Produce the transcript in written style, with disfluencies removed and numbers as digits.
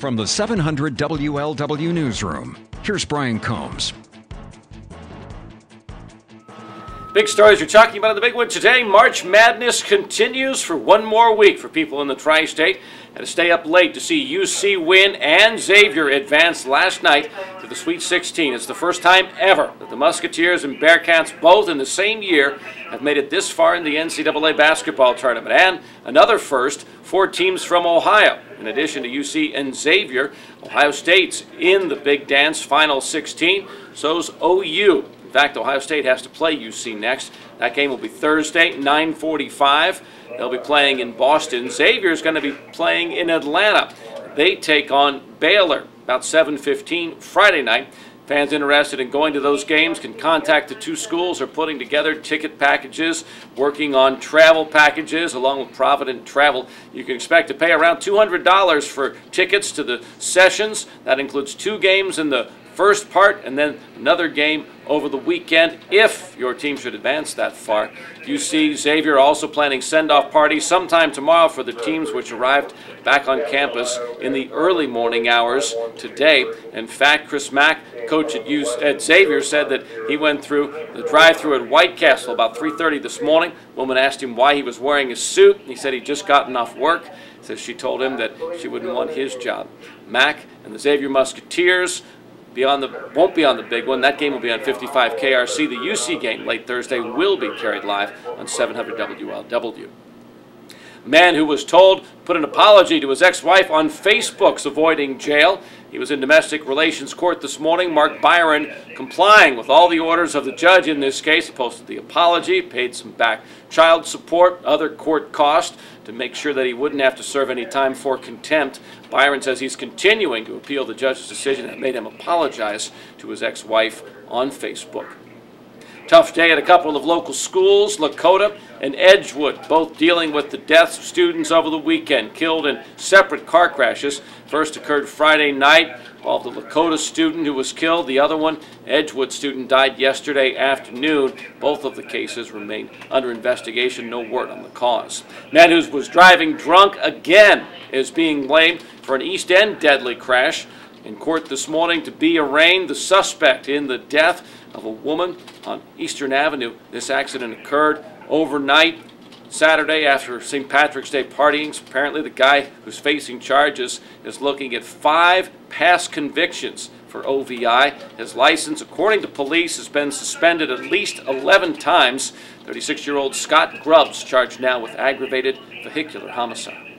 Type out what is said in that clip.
From the 700 WLW Newsroom, here's Brian Combs. Big stories you're talking about in the big one today. March Madness continues for one more week for people in the tri-state. Had to stay up late to see UC win and Xavier advance last night to the Sweet 16. It's the first time ever that the Musketeers and Bearcats, both in the same year, have made it this far in the NCAA basketball tournament. And another first, 4 teams from Ohio. In addition to UC and Xavier, Ohio State's in the Big Dance Final 16. So's OU. In fact, Ohio State has to play UC next. That game will be Thursday, 9:45. They'll be playing in Boston. Xavier's going to be playing in Atlanta. They take on Baylor about 7:15 Friday night. Fans interested in going to those games can contact the two schools. They're putting together ticket packages, working on travel packages along with Provident Travel. You can expect to pay around $200 for tickets to the sessions. That includes 2 games in the first part and then another game over the weekend if your team should advance that far. UC Xavier also planning send-off parties sometime tomorrow for the teams which arrived back on campus in the early morning hours today. In fact, Chris Mack, coach at Xavier, said that he went through the drive-thru at White Castle about 3:30 this morning. A woman asked him why he was wearing a suit. He said he'd just gotten off work. Says she told him that she wouldn't want his job. Mack and the Xavier Musketeers won't be on the big one. That game will be on 55 KRC. The UC game late Thursday will be carried live on 700 WLW. A man who was told put an apology to his ex-wife on Facebook's avoiding jail. He was in domestic relations court this morning. Mark Byron complying with all the orders of the judge in this case. He posted the apology, paid some back child support, other court costs to make sure that he wouldn't have to serve any time for contempt. Byron says he's continuing to appeal the judge's decision that made him apologize to his ex-wife on Facebook. Tough day at a couple of local schools, Lakota and Edgewood, both dealing with the deaths of students over the weekend, killed in separate car crashes. First occurred Friday night, involved a Lakota student who was killed. The other one, Edgewood student, died yesterday afternoon. Both of the cases remain under investigation. No word on the cause. Man who was driving drunk again is being blamed for an East End deadly crash. In court this morning to be arraigned, the suspect in the death of a woman on Eastern Avenue. This accident occurred overnight Saturday after St. Patrick's Day partying. Apparently the guy who's facing charges is looking at 5 past convictions for OVI. His license, according to police, has been suspended at least 11 times. 36-year-old Scott Grubbs charged now with aggravated vehicular homicide.